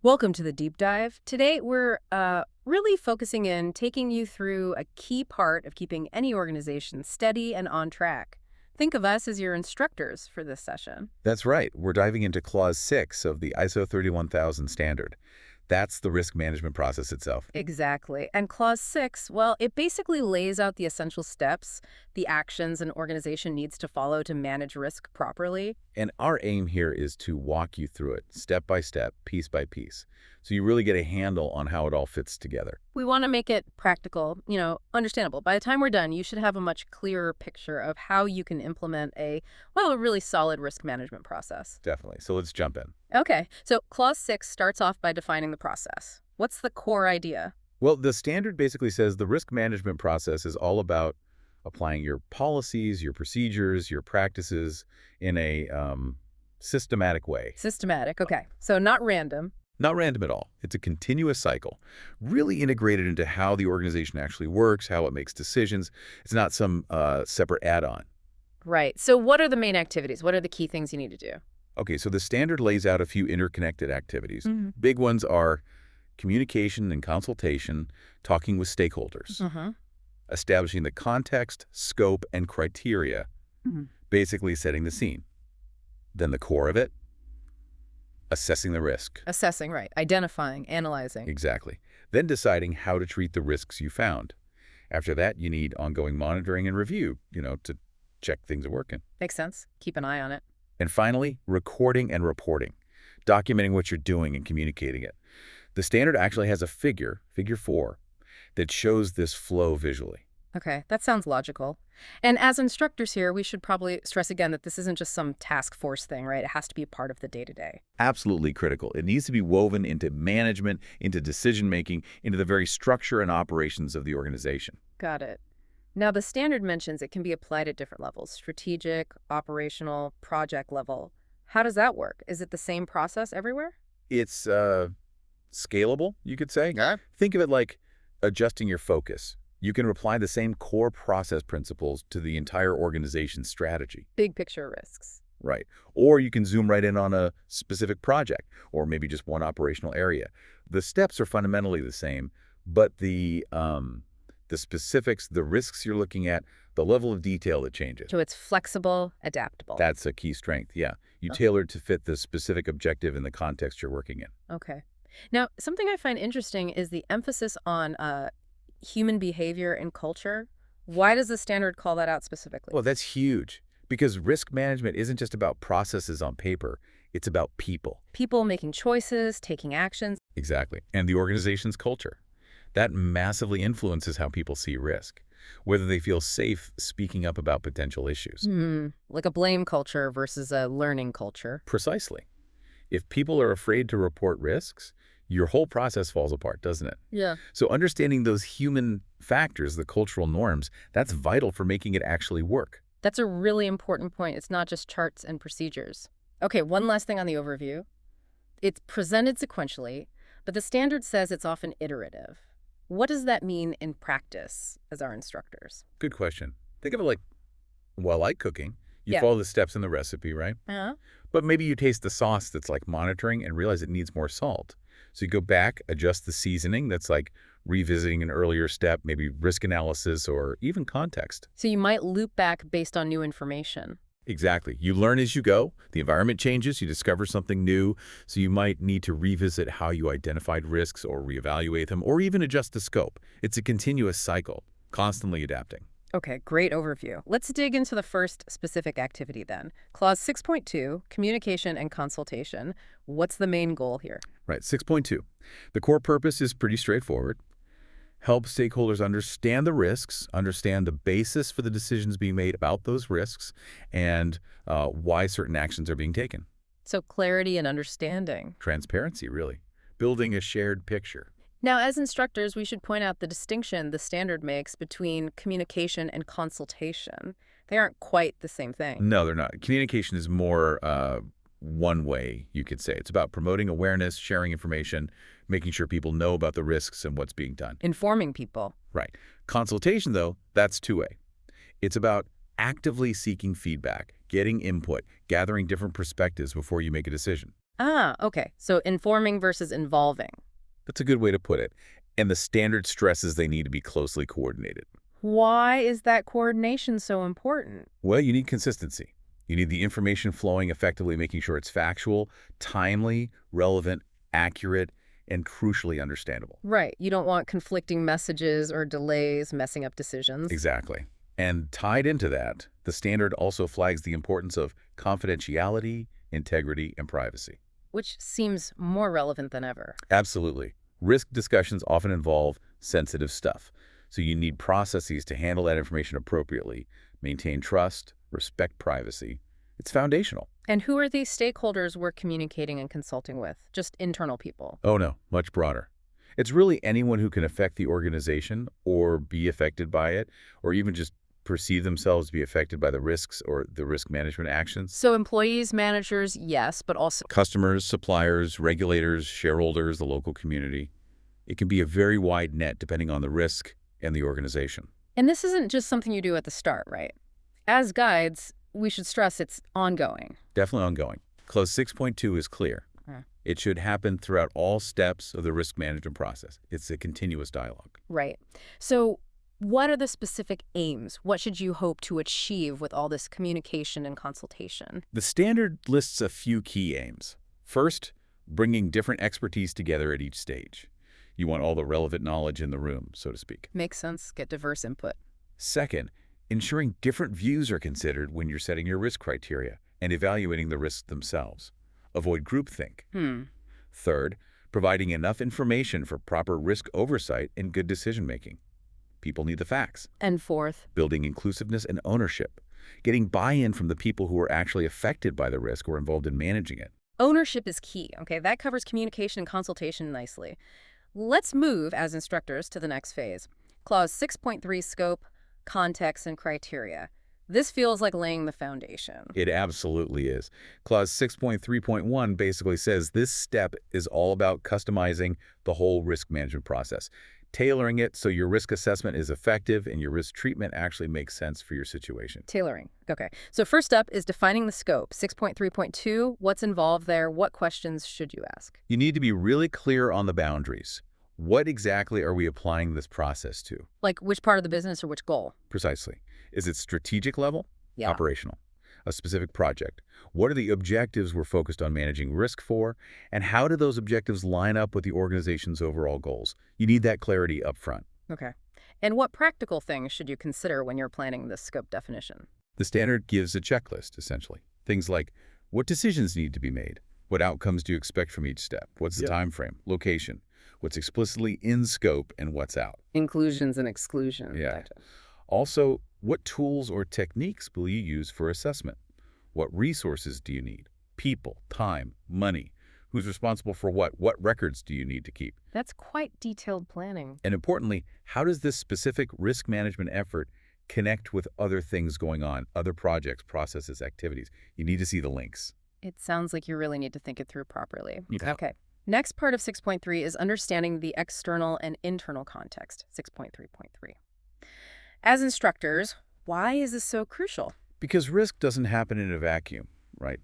Welcome to the deep dive. Today, we're really focusing in, taking you through a key part of keeping any organization steady and on track. Think of us as your instructors for this session. That's right. We're diving into Clause 6 of the ISO 31000 standard. That's the risk management process itself. Exactly. And Clause 6, well, it basically lays out the essential steps, the actions an organization needs to follow to manage risk properly. And our aim here is to walk you through it step by step, piece by piece, so you really get a handle on how it all fits together. We want to make it practical, understandable. By the time we're done, you should have a much clearer picture of how you can implement a really solid risk management process. Definitely. So let's jump in. Okay, so Clause 6 starts off by defining the process. What's the core idea? Well, the standard basically says the risk management process is all about applying your policies, your procedures, your practices in a systematic way. Systematic, okay. So not random. Not random at all. It's a continuous cycle, really integrated into how the organization actually works, how it makes decisions. It's not some separate add-on. Right. So what are the main activities? What are the key things you need to do? Okay, so the standard lays out a few interconnected activities. Mm-hmm. Big ones are communication and consultation, talking with stakeholders, establishing the context, scope, and criteria, basically setting the scene. Then the core of it, assessing the risk. Assessing, right. Identifying, analyzing. Exactly. Then deciding how to treat the risks you found. After that, you need ongoing monitoring and review, to check things are working. Makes sense. Keep an eye on it. And finally, recording and reporting, documenting what you're doing and communicating it. The standard actually has a figure 4, that shows this flow visually. Okay, that sounds logical. And as instructors here, we should probably stress again that this isn't just some task force thing, right? It has to be a part of the day-to-day. Absolutely critical. It needs to be woven into management, into decision-making, into the very structure and operations of the organization. Got it. Now, the standard mentions it can be applied at different levels: strategic, operational, project level. How does that work? Is it the same process everywhere? It's scalable, you could say. Yeah. Think of it like adjusting your focus. You can apply the same core process principles to the entire organization's strategy. Big picture risks. Right. Or you can zoom right in on a specific project, or maybe just one operational area. The steps are fundamentally the same, but the specifics, the risks you're looking at, the level of detail that changes. So it's flexible, adaptable. That's a key strength, yeah. You tailor it to fit the specific objective in the context you're working in. Okay. Now, something I find interesting is the emphasis on human behavior and culture. Why does the standard call that out specifically? Well, that's huge, because risk management isn't just about processes on paper. It's about people. People making choices, taking actions. Exactly. And the organization's culture. That massively influences how people see risk, whether they feel safe speaking up about potential issues. Like a blame culture versus a learning culture. Precisely. If people are afraid to report risks, your whole process falls apart, doesn't it? Yeah. So understanding those human factors, the cultural norms, that's vital for making it actually work. That's a really important point. It's not just charts and procedures. Okay, one last thing on the overview. It's presented sequentially, but the standard says it's often iterative. What does that mean in practice as our instructors? Good question. Think of it like cooking. You Yeah. follow the steps in the recipe, right? Uh-huh. But maybe you taste the sauce that's like monitoring and realize it needs more salt. So you go back, adjust the seasoning. That's like revisiting an earlier step, maybe risk analysis or even context. So you might loop back based on new information. Exactly. You learn as you go. The environment changes. You discover something new. So you might need to revisit how you identified risks or reevaluate them or even adjust the scope. It's a continuous cycle, constantly adapting. Okay, great overview. Let's dig into the first specific activity then. Clause 6.2, communication and consultation. What's the main goal here? Right. 6.2. The core purpose is pretty straightforward. Help stakeholders understand the risks, understand the basis for the decisions being made about those risks, and why certain actions are being taken. So clarity and understanding. Transparency, really. Building a shared picture. Now, as instructors, we should point out the distinction the standard makes between communication and consultation. They aren't quite the same thing. No, they're not. Communication is more one way, you could say. It's about promoting awareness, sharing information, making sure people know about the risks and what's being done. Informing people. Right. Consultation, though, that's two-way. It's about actively seeking feedback, getting input, gathering different perspectives before you make a decision. Ah, okay. So informing versus involving. That's a good way to put it. And the standard stresses they need to be closely coordinated. Why is that coordination so important? Well, you need consistency. You need the information flowing effectively, making sure it's factual, timely, relevant, accurate, and crucially understandable. Right. You don't want conflicting messages or delays messing up decisions. Exactly. And tied into that, the standard also flags the importance of confidentiality, integrity, and privacy. Which seems more relevant than ever. Absolutely. Risk discussions often involve sensitive stuff, so you need processes to handle that information appropriately, maintain trust, respect privacy. It's foundational. And who are these stakeholders we're communicating and consulting with? Just internal people? Oh no, much broader. It's really anyone who can affect the organization or be affected by it, or even just perceive themselves to be affected by the risks or the risk management actions. So employees, managers, yes, but also... Customers, suppliers, regulators, shareholders, the local community. It can be a very wide net depending on the risk and the organization. And this isn't just something you do at the start, right? As guides, we should stress it's ongoing. Definitely ongoing. Clause 6.2 is clear. It should happen throughout all steps of the risk management process. It's a continuous dialogue. Right. So what are the specific aims? What should you hope to achieve with all this communication and consultation? The standard lists a few key aims. First, bringing different expertise together at each stage. You want all the relevant knowledge in the room, so to speak. Makes sense. Get diverse input. Second, ensuring different views are considered when you're setting your risk criteria and evaluating the risks themselves. Avoid groupthink. Third, providing enough information for proper risk oversight and good decision-making. People need the facts. And fourth, building inclusiveness and ownership. Getting buy-in from the people who are actually affected by the risk or involved in managing it. ownership is key. Okay, that covers communication and consultation nicely. Let's move, as instructors, to the next phase. Clause 6.3, scope, context, and criteria. This feels like laying the foundation. It absolutely is. Clause 6.3.1 basically says this step is all about customizing the whole risk management process, tailoring it so your risk assessment is effective and your risk treatment actually makes sense for your situation. Tailoring. Okay. So first up is defining the scope. 6.3.2, what's involved there? What questions should you ask? You need to be really clear on the boundaries. What exactly are we applying this process to? Like which part of the business or which goal? Precisely. Is it strategic level? Yeah. Operational? A specific project? What are the objectives we're focused on managing risk for? And how do those objectives line up with the organization's overall goals? You need that clarity up front. Okay. And what practical things should you consider when you're planning this scope definition? The standard gives a checklist, essentially. Things like, what decisions need to be made? What outcomes do you expect from each step? What's the time frame? Location? What's explicitly in scope and what's out? Inclusions and exclusions. Yeah. Gotcha. Also, what tools or techniques will you use for assessment? What resources do you need? People, time, money. Who's responsible for what? What records do you need to keep? That's quite detailed planning. And importantly, how does this specific risk management effort connect with other things going on, other projects, processes, activities? You need to see the links. It sounds like you really need to think it through properly. Yeah. Okay. Next part of 6.3 is understanding the external and internal context. 6.3.3. As instructors, why is this so crucial? Because risk doesn't happen in a vacuum, right?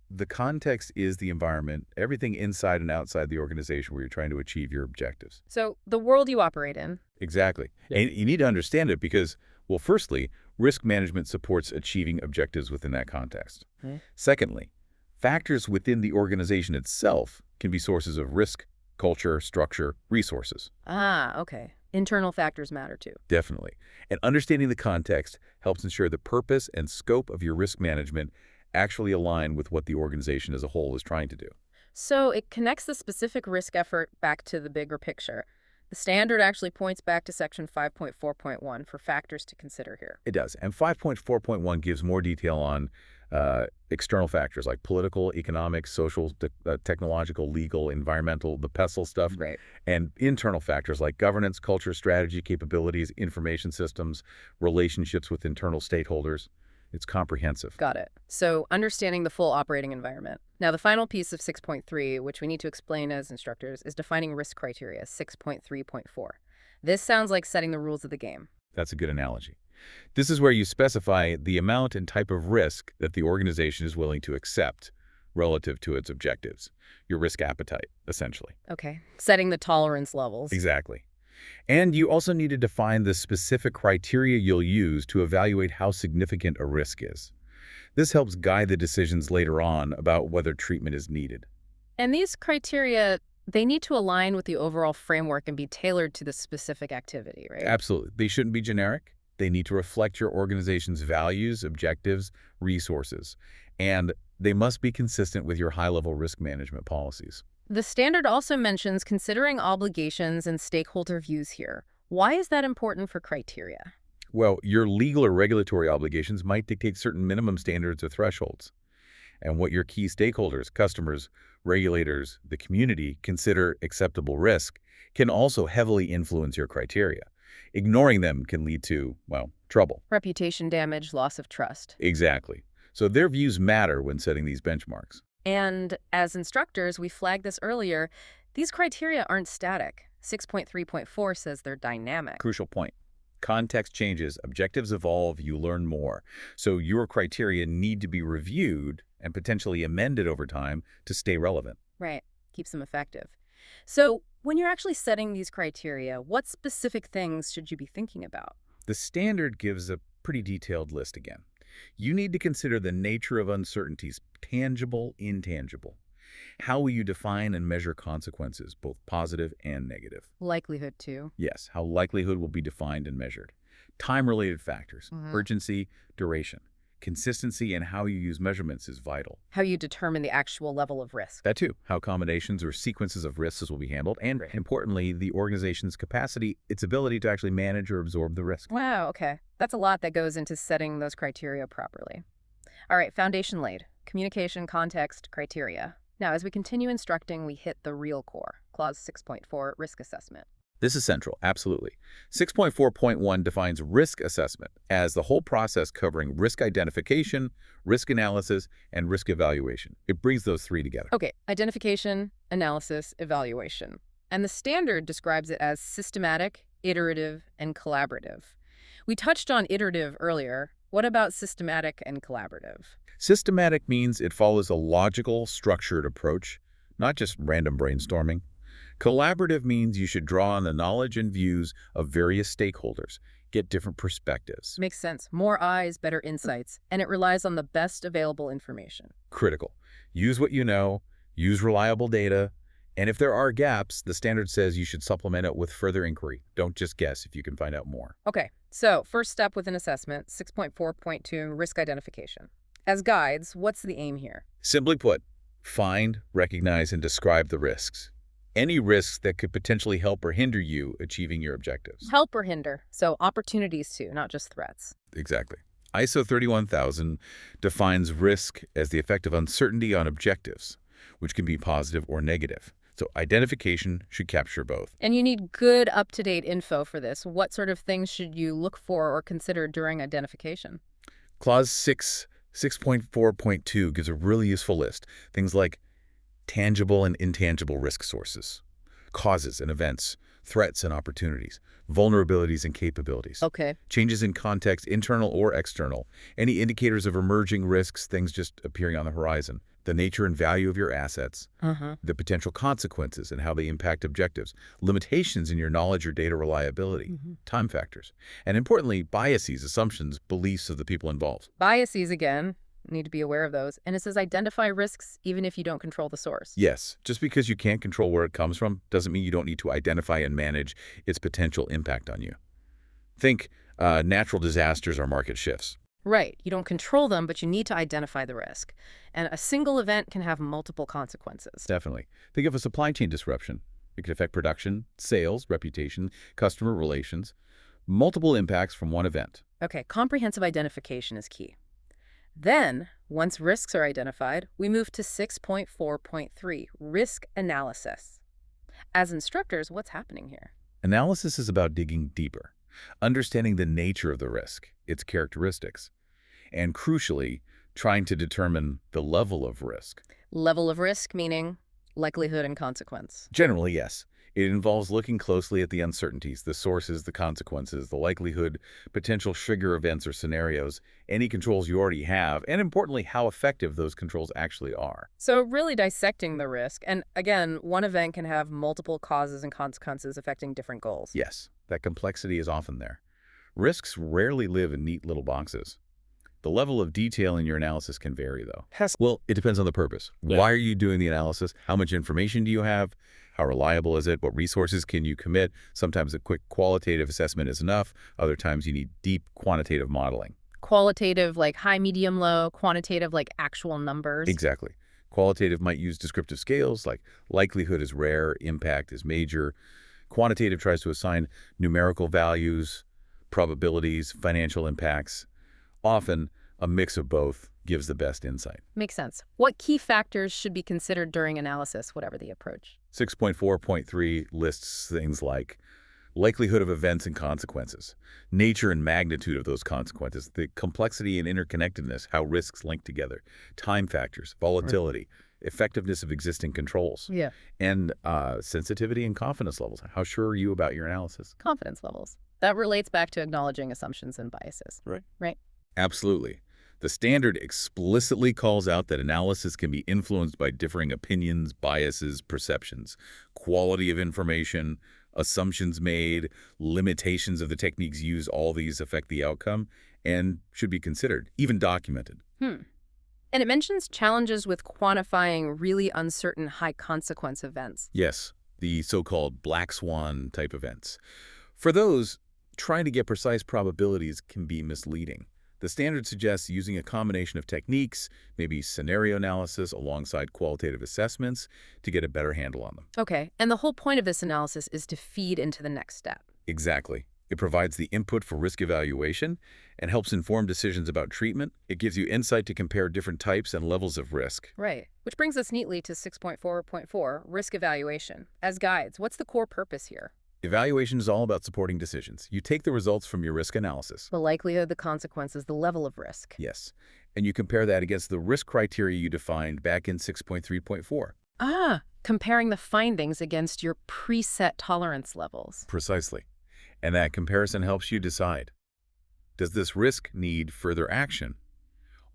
The context is the environment, everything inside and outside the organization where you're trying to achieve your objectives. So the world you operate in. Exactly. And you need to understand it because, well, firstly, risk management supports achieving objectives within that context. Secondly, factors within the organization itself can be sources of risk, culture, structure, resources. Ah, okay. Internal factors matter too. Definitely. And understanding the context helps ensure the purpose and scope of your risk management actually align with what the organization as a whole is trying to do. So it connects the specific risk effort back to the bigger picture. The standard actually points back to section 5.4.1 for factors to consider here. It does. And 5.4.1 gives more detail on external factors like political, economic, social, technological, legal, environmental, the PESTLE stuff. Right. And internal factors like governance, culture, strategy, capabilities, information systems, relationships with internal stakeholders. It's comprehensive. Got it. So understanding the full operating environment. Now, the final piece of 6.3, which we need to explain as instructors, is defining risk criteria, 6.3.4. This sounds like setting the rules of the game. That's a good analogy. This is where you specify the amount and type of risk that the organization is willing to accept, relative to its objectives. Your risk appetite, essentially. Okay. Setting the tolerance levels. Exactly. And you also need to define the specific criteria you'll use to evaluate how significant a risk is. This helps guide the decisions later on about whether treatment is needed. And these criteria, they need to align with the overall framework and be tailored to the specific activity, right? Absolutely. They shouldn't be generic. They need to reflect your organization's values, objectives, resources, and they must be consistent with your high-level risk management policies. The standard also mentions considering obligations and stakeholder views here. Why is that important for criteria? Well, your legal or regulatory obligations might dictate certain minimum standards or thresholds. And what your key stakeholders, customers, regulators, the community consider acceptable risk can also heavily influence your criteria. Ignoring them can lead to, well, trouble. Reputation damage, loss of trust. Exactly. So their views matter when setting these benchmarks. And as instructors, we flagged this earlier, these criteria aren't static. 6.3.4 says they're dynamic. Crucial point. Context changes, objectives evolve, you learn more. So your criteria need to be reviewed and potentially amended over time to stay relevant. Right. Keeps them effective. So when you're actually setting these criteria, what specific things should you be thinking about? The standard gives a pretty detailed list again. You need to consider the nature of uncertainties, tangible, intangible. How will you define and measure consequences, both positive and negative? Likelihood, too. Yes, how likelihood will be defined and measured. Time-related factors, urgency, duration. Consistency and how you use measurements is vital. How you determine the actual level of risk. That too, how combinations or sequences of risks will be handled, and importantly, the organization's capacity, its ability to actually manage or absorb the risk. Wow, okay. That's a lot that goes into setting those criteria properly. All right, foundation laid. Communication, context, criteria. Now, as we continue instructing, we hit the real core. Clause 6.4, risk assessment. This is central, absolutely. 6.4.1 defines risk assessment as the whole process covering risk identification, risk analysis, and risk evaluation. It brings those three together. Okay, identification, analysis, evaluation. And the standard describes it as systematic, iterative, and collaborative. We touched on iterative earlier. What about systematic and collaborative? Systematic means it follows a logical, structured approach, not just random brainstorming. Collaborative means you should draw on the knowledge and views of various stakeholders, get different perspectives. Makes sense. More eyes, better insights, and it relies on the best available information. Critical. Use what you know, use reliable data, and if there are gaps, the standard says you should supplement it with further inquiry. Don't just guess if you can find out more. Okay, so first step with an assessment, 6.4.2, risk identification. As guides, what's the aim here? Simply put, find, recognize, and describe the risks. Any risks that could potentially help or hinder you achieving your objectives. Help or hinder, so opportunities too, not just threats. Exactly. ISO 31000 defines risk as the effect of uncertainty on objectives, which can be positive or negative. So identification should capture both. And you need good, up-to-date info for this. What sort of things should you look for or consider during identification? Clause 6.4.2 gives a really useful list. Things like tangible and intangible risk sources, causes and events, threats and opportunities, vulnerabilities and capabilities. Okay. Changes in context, internal or external, any indicators of emerging risks, things just appearing on the horizon, the nature and value of your assets, the potential consequences and how they impact objectives, limitations in your knowledge or data reliability, time factors, and importantly, biases, assumptions, beliefs of the people involved. Biases, again. Need to be aware of those. And it says identify risks even if you don't control the source. Yes, just because you can't control where it comes from doesn't mean you don't need to identify and manage its potential impact on you. Think natural disasters or market shifts. Right. You don't control them, but you need to identify the risk. And a single event can have multiple consequences. Definitely. Think of a supply chain disruption. It could affect production, sales, reputation, customer relations. Multiple impacts from one event. Okay, comprehensive identification is key. Then, once risks are identified, we move to 6.4.3, risk analysis. As instructors, what's happening here? Analysis is about digging deeper, understanding the nature of the risk, its characteristics, and crucially, trying to determine the level of risk. Level of risk meaning likelihood and consequence. Generally, yes. It involves looking closely at the uncertainties, the sources, the consequences, the likelihood, potential trigger events or scenarios, any controls you already have, and importantly, how effective those controls actually are. So really dissecting the risk. And again, one event can have multiple causes and consequences affecting different goals. Yes, that complexity is often there. Risks rarely live in neat little boxes. The level of detail in your analysis can vary, though. Well, it depends on the purpose. Yeah. Why are you doing the analysis? How much information do you have? How reliable is it? What resources can you commit? Sometimes a quick qualitative assessment is enough. Other times you need deep quantitative modeling. Qualitative, like high, medium, low. Quantitative, like actual numbers. Exactly. Qualitative might use descriptive scales like likelihood is rare, impact is major. Quantitative tries to assign numerical values, probabilities, financial impacts. Often, a mix of both gives the best insight. Makes sense. What key factors should be considered during analysis, whatever the approach? 6.4.3 lists things like likelihood of events and consequences, nature and magnitude of those consequences, the complexity and interconnectedness, how risks link together, time factors, volatility, effectiveness of existing controls, Yeah. and sensitivity and confidence levels. How sure are you about your analysis? Confidence levels. That relates back to acknowledging assumptions and biases. Right. Absolutely. The standard explicitly calls out that analysis can be influenced by differing opinions, biases, perceptions, quality of information, assumptions made, limitations of the techniques used. All these affect the outcome and should be considered, even documented. And it mentions challenges with quantifying really uncertain high-consequence events. Yes, the so-called black swan type events. For those, trying to get precise probabilities can be misleading. The standard suggests using a combination of techniques, maybe scenario analysis alongside qualitative assessments, to get a better handle on them. Okay, and the whole point of this analysis is to feed into the next step. Exactly. It provides the input for risk evaluation and helps inform decisions about treatment. It gives you insight to compare different types and levels of risk. Right, which brings us neatly to 6.4.4, risk evaluation. As guides, what's the core purpose here? Evaluation is all about supporting decisions. You take the results from your risk analysis. The likelihood, the consequences, the level of risk. Yes. And you compare that against the risk criteria you defined back in 6.3.4. Comparing the findings against your preset tolerance levels. Precisely. And that comparison helps you decide, does this risk need further action?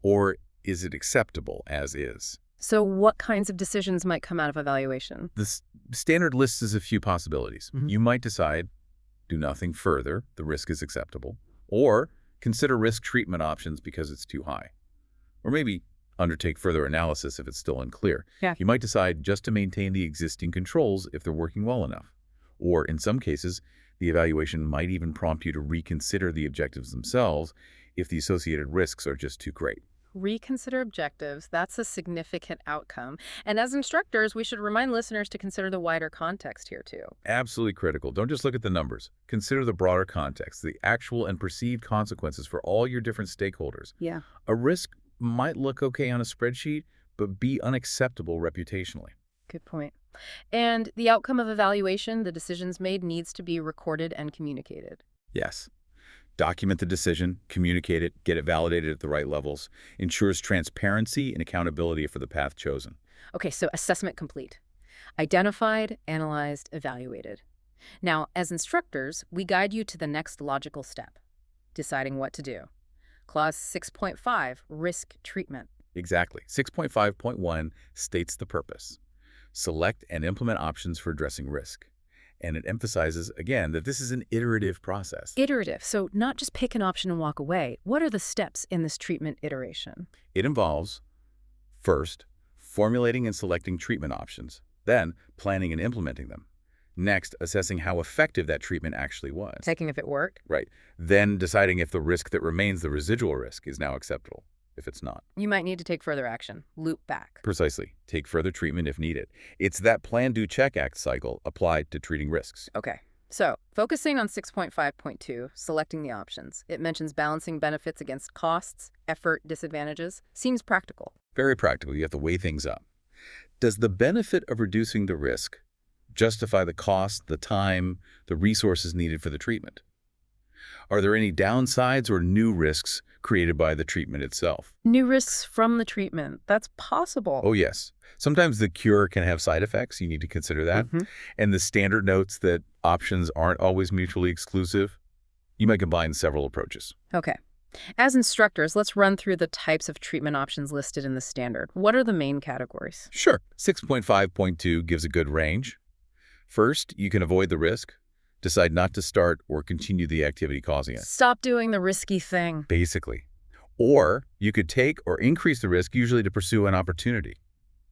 Or is it acceptable as is? So what kinds of decisions might come out of evaluation? The standard lists a few possibilities. You might decide, do nothing further, the risk is acceptable, or consider risk treatment options because it's too high. Or maybe undertake further analysis if it's still unclear. Yeah. You might decide just to maintain the existing controls if they're working well enough. Or in some cases, the evaluation might even prompt you to reconsider the objectives themselves if the associated risks are just too great. Reconsider objectives. That's a significant outcome. And as instructors, we should remind listeners to consider the wider context here, too. Absolutely critical. Don't just look at the numbers. Consider the broader context, the actual and perceived consequences for all your different stakeholders. Yeah. A risk might look okay on a spreadsheet, but be unacceptable reputationally. Good point. And the outcome of evaluation, the decisions made, needs to be recorded and communicated. Yes. Document the decision, communicate it, get it validated at the right levels, ensures transparency and accountability for the path chosen. Okay, so assessment complete. Identified, analyzed, evaluated. Now, as instructors, we guide you to the next logical step, deciding what to do. Clause 6.5, risk treatment. Exactly. 6.5.1 states the purpose. Select and implement options for addressing risk. And it emphasizes, again, that this is an iterative process. Iterative, so not just pick an option and walk away. What are the steps in this treatment iteration? It involves, first, formulating and selecting treatment options, then planning and implementing them. Next, assessing how effective that treatment actually was. Checking if it worked. Right. Then deciding if the risk that remains, the residual risk, is now acceptable. If it's not, You might need to take further action. Loop back. precisely, take further treatment if needed. It's that plan, do, check, act cycle applied to treating risks. Okay. So, focusing on 6.5.2, selecting the options. It mentions balancing benefits against costs, effort, disadvantages. Seems practical. Very practical. You have to weigh things up. Does the benefit of reducing the risk justify the cost, the time, the resources needed for the treatment? Are there any downsides or new risks created by the treatment itself? New risks from the treatment. That's possible. Oh, yes. Sometimes the cure can have side effects. You need to consider that. And the standard notes that options aren't always mutually exclusive. You might combine several approaches. Okay. As instructors, let's run through the types of treatment options listed in the standard. What are the main categories? Sure. 6.5.2 gives a good range. First, you can avoid the risk, decide not to start or continue the activity causing it. Stop doing the risky thing. Basically. Or you could take or increase the risk, usually to pursue an opportunity.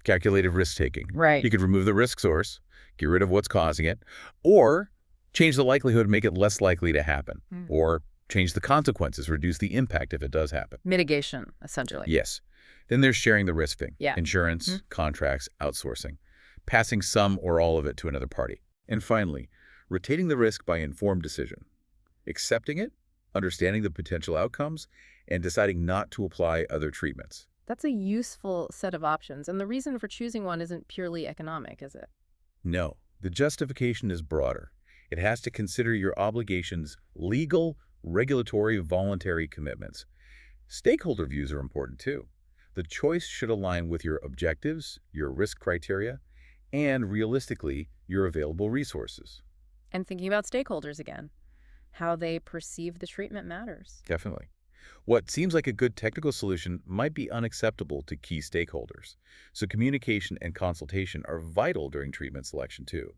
Calculated risk-taking. Right. You could remove the risk source, get rid of what's causing it, or change the likelihood, make it less likely to happen, or change the consequences, reduce the impact if it does happen. Mitigation, essentially. Yes. Then there's sharing the risk thing. Yeah. Insurance, contracts, outsourcing, passing some or all of it to another party. And finally, retaining the risk by informed decision, accepting it, understanding the potential outcomes, and deciding not to apply other treatments. That's a useful set of options, and the reason for choosing one isn't purely economic, is it? No, the justification is broader. It has to consider your obligations, legal, regulatory, voluntary commitments. Stakeholder views are important too. The choice should align with your objectives, your risk criteria, and realistically, your available resources. And thinking about stakeholders again. How they perceive the treatment matters. Definitely. What seems like a good technical solution might be unacceptable to key stakeholders. So communication and consultation are vital during treatment selection too.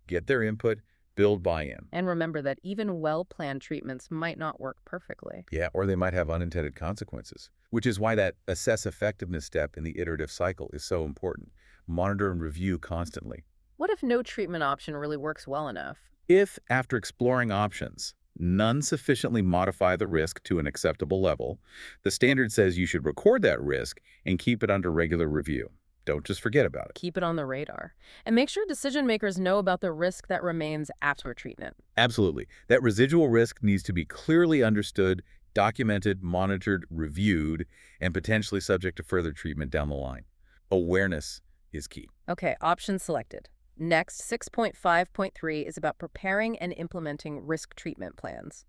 Get their input, build buy-in. And remember that even well-planned treatments might not work perfectly. Yeah, or they might have unintended consequences, which is why that assess effectiveness step in the iterative cycle is so important. Monitor and review constantly. What if no treatment option really works well enough? If, after exploring options, none sufficiently modify the risk to an acceptable level, the standard says you should record that risk and keep it under regular review. Don't just forget about it. Keep it on the radar. And make sure decision makers know about the risk that remains after treatment. Absolutely. That residual risk needs to be clearly understood, documented, monitored, reviewed, and potentially subject to further treatment down the line. Awareness is key. Okay, option selected. Next, 6.5.3 is about preparing and implementing risk treatment plans.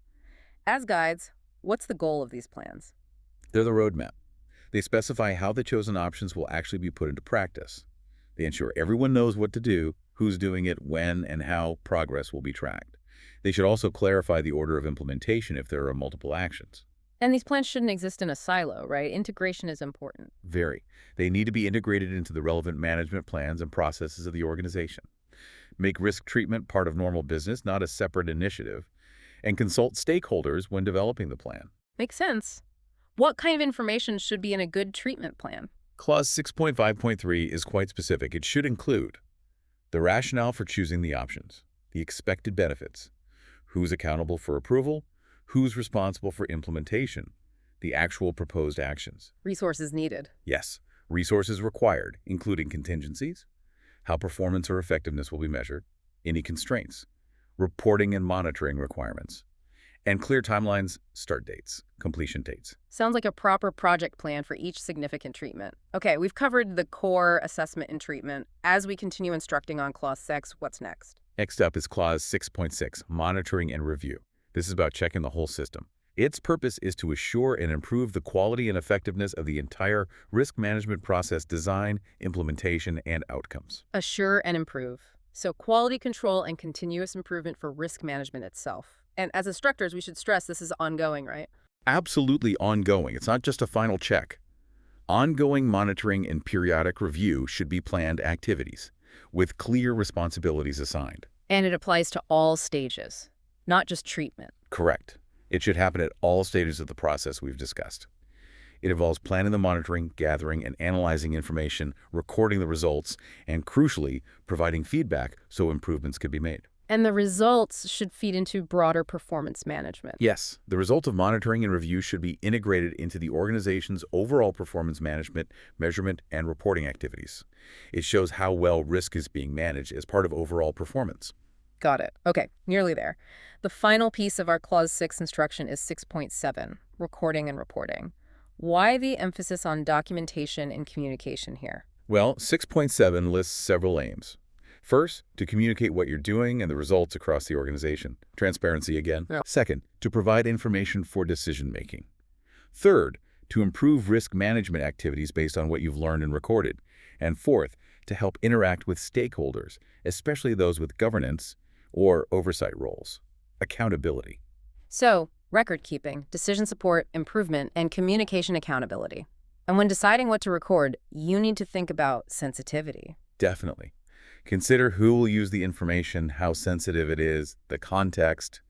As guides, what's the goal of these plans? They're the roadmap. They specify how the chosen options will actually be put into practice. They ensure everyone knows what to do, who's doing it, when, and how progress will be tracked. They should also clarify the order of implementation if there are multiple actions. And these plans shouldn't exist in a silo, right? Integration is important. Very. They need to be integrated into the relevant management plans and processes of the organization. Make risk treatment part of normal business, not a separate initiative. And consult stakeholders when developing the plan. Makes sense. What kind of information should be in a good treatment plan? Clause 6.5.3 is quite specific. It should include the rationale for choosing the options, the expected benefits, who's accountable for approval, who's responsible for implementation, the actual proposed actions. Resources needed. Yes, resources required, including contingencies, how performance or effectiveness will be measured, any constraints, reporting and monitoring requirements, and clear timelines, start dates, completion dates. Sounds like a proper project plan for each significant treatment. Okay, we've covered the core assessment and treatment. As we continue instructing on Clause 6, what's next? Next up is Clause 6.6, monitoring and review. This is about checking the whole system. Its purpose is to assure and improve the quality and effectiveness of the entire risk management process design, implementation, and outcomes. Assure and improve. So quality control and continuous improvement for risk management itself. And as instructors, we should stress this is ongoing, right? Absolutely ongoing. It's not just a final check. Ongoing monitoring and periodic review should be planned activities with clear responsibilities assigned. And it applies to all stages, not just treatment. Correct. It should happen at all stages of the process we've discussed. It involves planning the monitoring, gathering, and analyzing information, recording the results, and crucially, providing feedback so improvements can be made. And the results should feed into broader performance management. Yes, the result of monitoring and review should be integrated into the organization's overall performance management, measurement, and reporting activities. It shows how well risk is being managed as part of overall performance. Got it. Okay, nearly there. The final piece of our Clause 6 instruction is 6.7, recording and reporting. Why the emphasis on documentation and communication here? Well, 6.7 lists several aims. First, to communicate what you're doing and the results across the organization. Transparency again. Yeah. Second, to provide information for decision-making. Third, to improve risk management activities based on what you've learned and recorded. And fourth, to help interact with stakeholders, especially those with governance or oversight roles. Accountability. So, record keeping, decision support, improvement, and communication accountability. And when deciding what to record, you need to think about sensitivity. Definitely. Consider who will use the information, how sensitive it is, the context.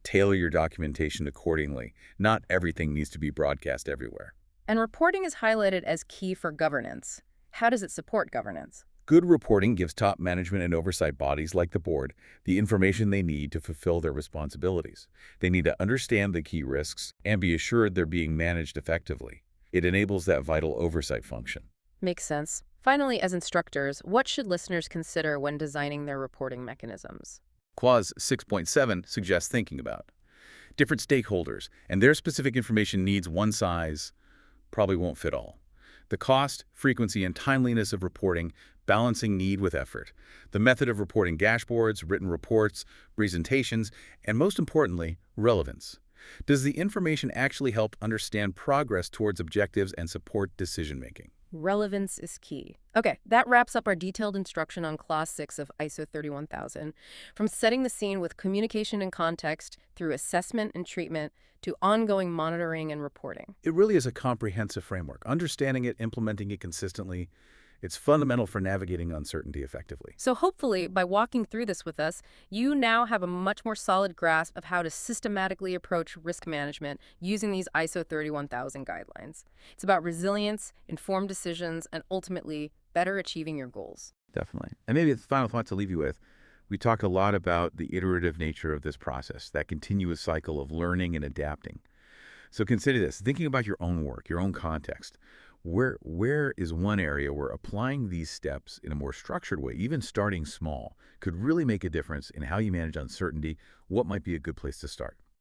Tailor your documentation accordingly. Not everything needs to be broadcast everywhere. And reporting is highlighted as key for governance. How does it support governance? Good reporting gives top management and oversight bodies like the board the information they need to fulfill their responsibilities. They need to understand the key risks and be assured they're being managed effectively. It enables that vital oversight function. Makes sense. Finally, as instructors, what should listeners consider when designing their reporting mechanisms? Clause 6.7 suggests thinking about different stakeholders and their specific information needs. One size probably won't fit all. The cost, frequency, and timeliness of reporting, balancing need with effort. The method of reporting dashboards, written reports, presentations, and most importantly, relevance. Does the information actually help understand progress towards objectives and support decision-making? Relevance is key. Okay, that wraps up our detailed instruction on Clause 6 of ISO 31000. From setting the scene with communication and context through assessment and treatment to ongoing monitoring and reporting. It really is a comprehensive framework. Understanding it, implementing it consistently, it's fundamental for navigating uncertainty effectively. So hopefully, by walking through this with us, you now have a much more solid grasp of how to systematically approach risk management using these ISO 31000 guidelines. It's about resilience, informed decisions, and ultimately better achieving your goals. Definitely. And maybe the final thought to leave you with, we talked a lot about the iterative nature of this process, that continuous cycle of learning and adapting. So consider this, thinking about your own work, your own context. Where is one area where applying these steps in a more structured way, even starting small, could really make a difference in how you manage uncertainty? What might be a good place to start?